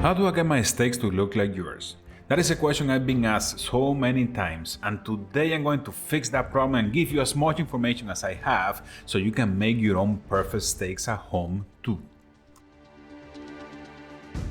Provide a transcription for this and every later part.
How do I get my steaks to look like yours? That is a question I've been asked so many times, and today I'm going to fix that problem and give you as much information as I have so you can make your own perfect steaks at home too.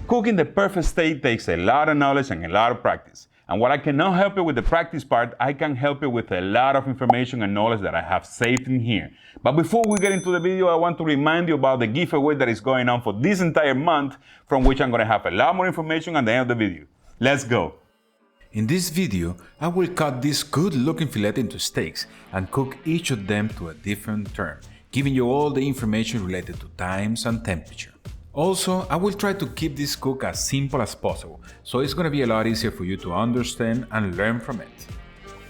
Cooking the perfect steak takes a lot of knowledge and a lot of practice. And while I cannot help you with the practice part, I can help you with a lot of information and knowledge that I have saved in here. But before we get into the video, I want to remind you about the giveaway that is going on for this entire month, from which I'm going to have a lot more information at the end of the video. Let's go! In this video, I will cut this good looking fillet into steaks and cook each of them to a different term, giving you all the information related to times and temperature. Also, I will try to keep this cook as simple as possible, so it's gonna be a lot easier for you to understand and learn from it.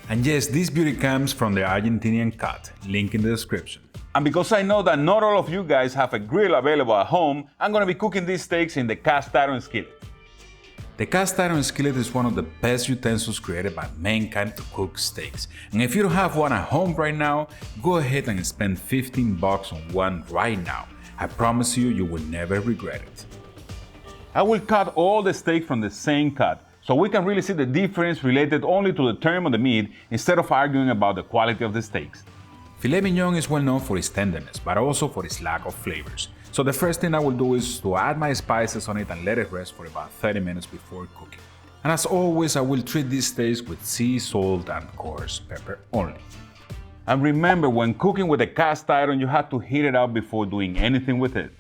And yes, this beauty comes from the Argentinian cut, link in the description. And because I know that not all of you guys have a grill available at home, I'm gonna be cooking these steaks in the cast iron skillet. The cast iron skillet is one of the best utensils created by mankind to cook steaks. And if you don't have one at home right now, go ahead and spend $15 on one right now. I promise you, you will never regret it. I will cut all the steak from the same cut, so we can really see the difference related only to the term of the meat instead of arguing about the quality of the steaks. Filet mignon is well known for its tenderness, but also for its lack of flavors. So the first thing I will do is to add my spices on it and let it rest for about 30 minutes before cooking. And as always, I will treat these steaks with sea salt and coarse pepper only. And remember, when cooking with a cast iron, you have to heat it up before doing anything with it.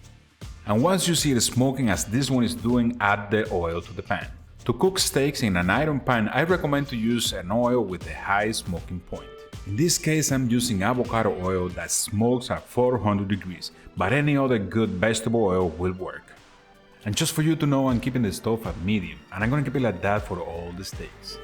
And once you see it smoking as this one is doing, add the oil to the pan. To cook steaks in an iron pan, I recommend to use an oil with a high smoking point. In this case, I'm using avocado oil that smokes at 400 degrees, but any other good vegetable oil will work. And just for you to know, I'm keeping the stove at medium, and I'm going to keep it like that for all the steaks.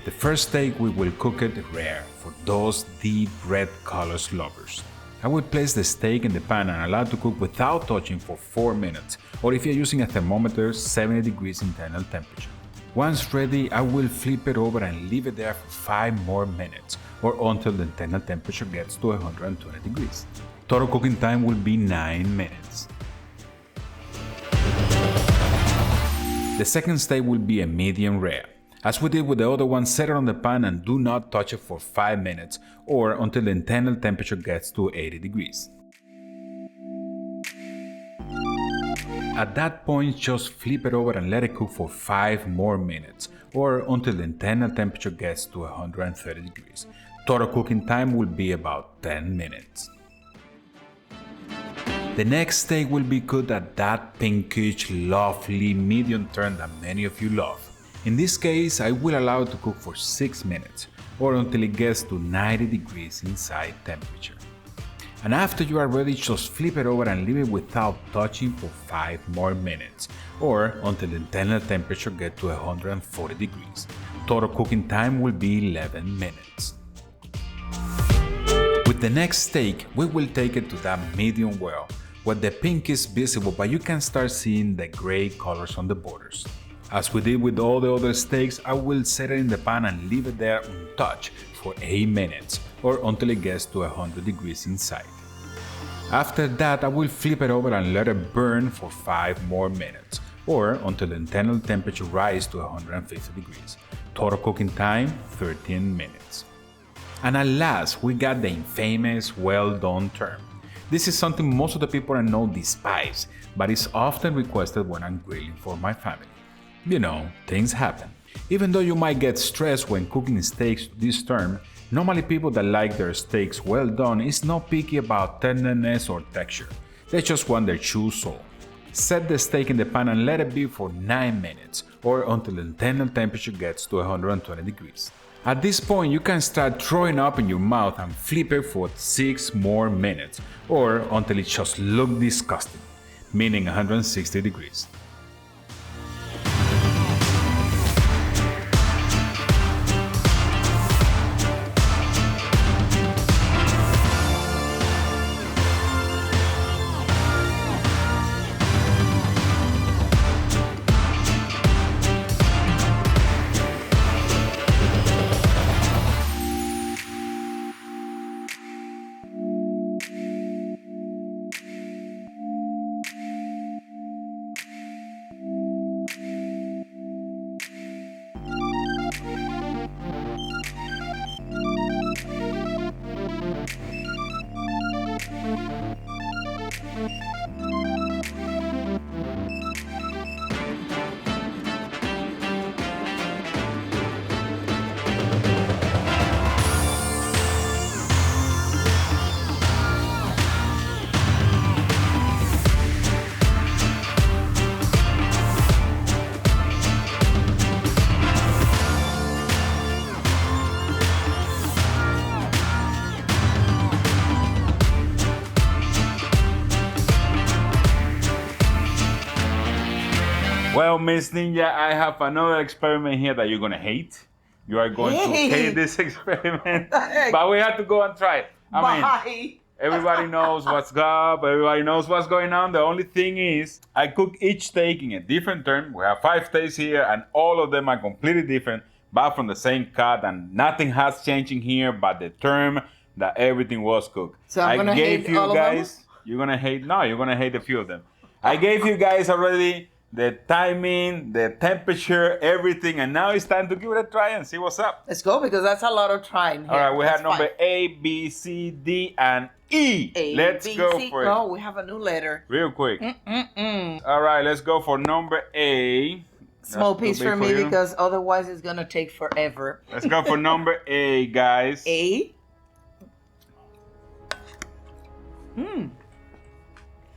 The first steak we will cook it rare for those deep red colors lovers. I will place the steak in the pan and allow it to cook without touching for 4 minutes, or if you're using a thermometer, 70 degrees internal temperature. Once ready, I will flip it over and leave it there for 5 more minutes, or until the internal temperature gets to 120 degrees. Total cooking time will be 9 minutes. The second steak will be a medium rare. As we did with the other one, set it on the pan and do not touch it for 5 minutes or until the internal temperature gets to 80 degrees. At that point, just flip it over and let it cook for 5 more minutes or until the internal temperature gets to 130 degrees. Total cooking time will be about 10 minutes. The next steak will be cooked at that pinkish, lovely medium turn that many of you love. In this case, I will allow it to cook for 6 minutes or until it gets to 90 degrees inside temperature. And after you are ready, just flip it over and leave it without touching for 5 more minutes or until the internal temperature gets to 140 degrees. Total cooking time will be 11 minutes. With the next steak, we will take it to that medium well, where the pink is visible but you can start seeing the gray colors on the borders. As we did with all the other steaks, I will set it in the pan and leave it there untouched for 8 minutes or until it gets to 100 degrees inside. After that, I will flip it over and let it burn for 5 more minutes or until the internal temperature rises to 150 degrees. Total cooking time, 13 minutes. And at last, we got the infamous well done term. This is something most of the people I know despise, but it's often requested when I'm grilling for my family. You know, things happen. Even though you might get stressed when cooking steaks to this term, normally people that like their steaks well done is not picky about tenderness or texture. They just want their true soul. Set the steak in the pan and let it be for 9 minutes or until the internal temperature gets to 120 degrees. At this point, you can start throwing up in your mouth and flip it for 6 more minutes or until it just looks disgusting, meaning 160 degrees. Well, Miss Ninja, I have another experiment here that you're gonna hate. You are going to hate this experiment, but we have to go and try it. I mean, everybody knows what's up. Everybody knows what's going on. The only thing is, I cook each steak in a different term. We have 5 steaks here, and all of them are completely different, but from the same cut, and nothing has changed in here but the term that everything was cooked. So I'm gonna hate all of them? You're gonna hate. No, you're gonna hate a few of them. I gave you guys already the timing, the temperature, everything, and now it's time to give it a try and see what's up. Let's go, because that's a lot of trying here. All right, we That's have number fine. A, B, C, D, and E. A, Let's B, go C. for it. No, we have a new letter. Real quick. All right, let's go for number A. Small That's piece too big for me you. because otherwise it's gonna take forever. Let's go for number A, guys. A.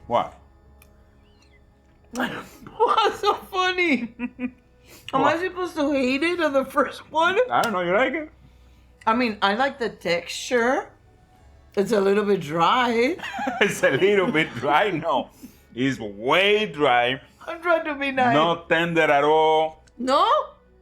What? What's so funny? Am I supposed to hate it or the first one? I don't know. You like it? I mean, I like the texture. It's a little bit dry. It's a little bit dry. No, it's way dry. I'm trying to be nice. Not tender at all. No?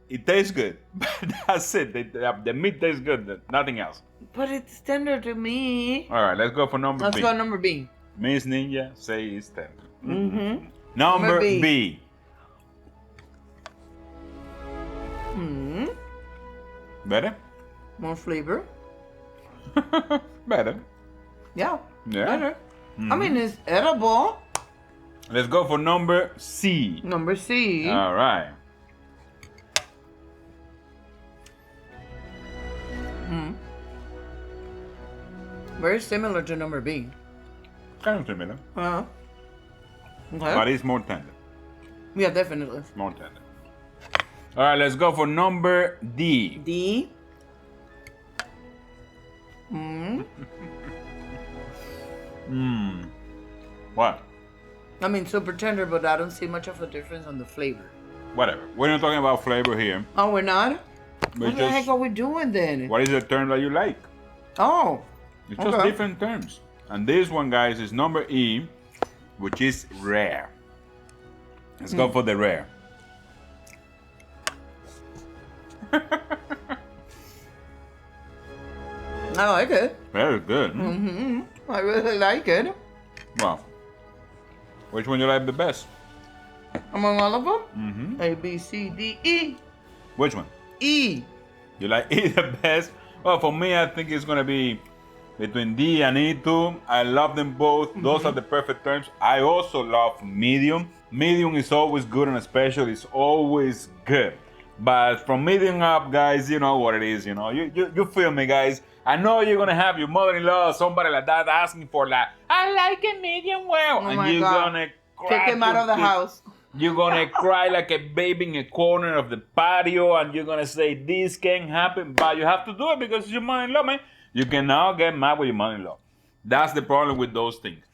It tastes good, but that's it. The meat tastes good. Nothing else. But it's tender to me. All right, let's go for number Let's B. go number B. Miss Ninja say it's tender. Mm-hmm. Number B. B. Better? More flavor. Better. Yeah. Yeah. Better. I mean, it's edible. Let's go for number C. Number C. All right. Very similar to number B. Kind of similar, Okay. but it's more tender. Yeah, definitely. More tender. All right, let's go for number D. D. What? I mean, super tender, but I don't see much of a difference on the flavor. Whatever. We're not talking about flavor here. Oh, we're not? We're What the heck just, are we doing then? what is the term that you like? Oh. It's just Okay. different terms. And this one, guys, is number E, which is rare. Let's go for the rare. I like it. Very good. I really like it. Well, which one you like the best? Among all of them? A, B, C, D, E. Which one? E. You like E the best? Well, for me, I think it's going to be between D and E too. I love them both. Those are the perfect terms. I also love medium. Medium is always good, and especially it's always good. But from medium up, guys, you know what it is. You know, you feel me, guys. I know you're gonna have your mother-in-law or somebody like that asking for like, I like it medium well, Oh and my you're God. gonna cry. Kick him out of the house. You're gonna cry like a baby in a corner of the patio, and you're gonna say this can't happen, but you have to do it because it's your mother-in-law, man. You cannot get mad with your mother-in-law. That's the problem with those things.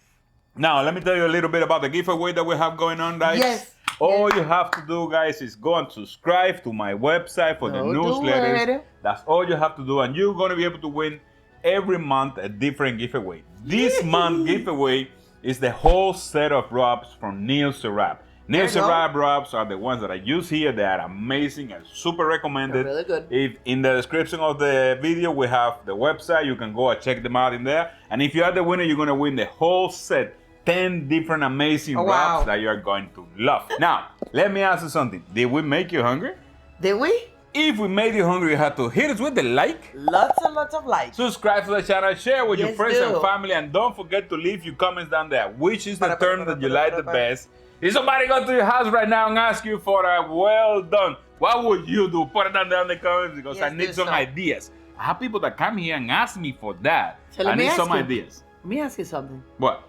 Now, let me tell you a little bit about the giveaway that we have going on, guys. Yes. All you have to do, guys, is go and subscribe to my website for the Go do newsletters. it. That's all you have to do, and you're gonna be able to win every month a different giveaway. This month giveaway is the whole set of rubs from Neil's to Wrap. Neil's to you go. Wrap rubs are the ones that I use here. They are amazing and super recommended. They're really good. If in the description of the video we have the website, you can go and check them out in there. And if you are the winner, you're gonna win the whole set. 10 different amazing Oh, wraps wow. that you're going to love. Now, let me ask you something. Did we make you hungry? Did we? If we made you hungry, you have to hit us with the like, Lots and lots of likes. subscribe to the channel, share with your Yes, friends and do. family, and don't forget to leave your comments down there. Which is the term that you like the best? If somebody go to your house right now and ask you for a well done, what would you do? Put it down there in the comments because Yes, I need do some so. ideas. I have people that come here and ask me for that. So let I me need ask some you. ideas. Let me ask you something. What?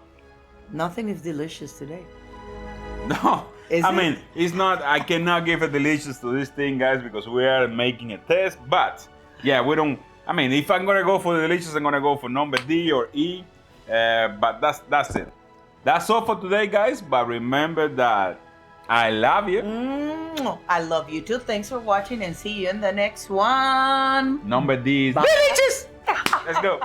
Nothing is delicious today. No, Is I it? mean, it's not, I cannot give a delicious to this thing, guys, because we are making a test, but yeah, we don't, I mean, if I'm gonna go for the delicious, I'm gonna go for number D or E, but that's it. That's all for today, guys, but remember that I love you. I love you too. Thanks for watching and see you in the next one. Number D is Bye. delicious. Let's go.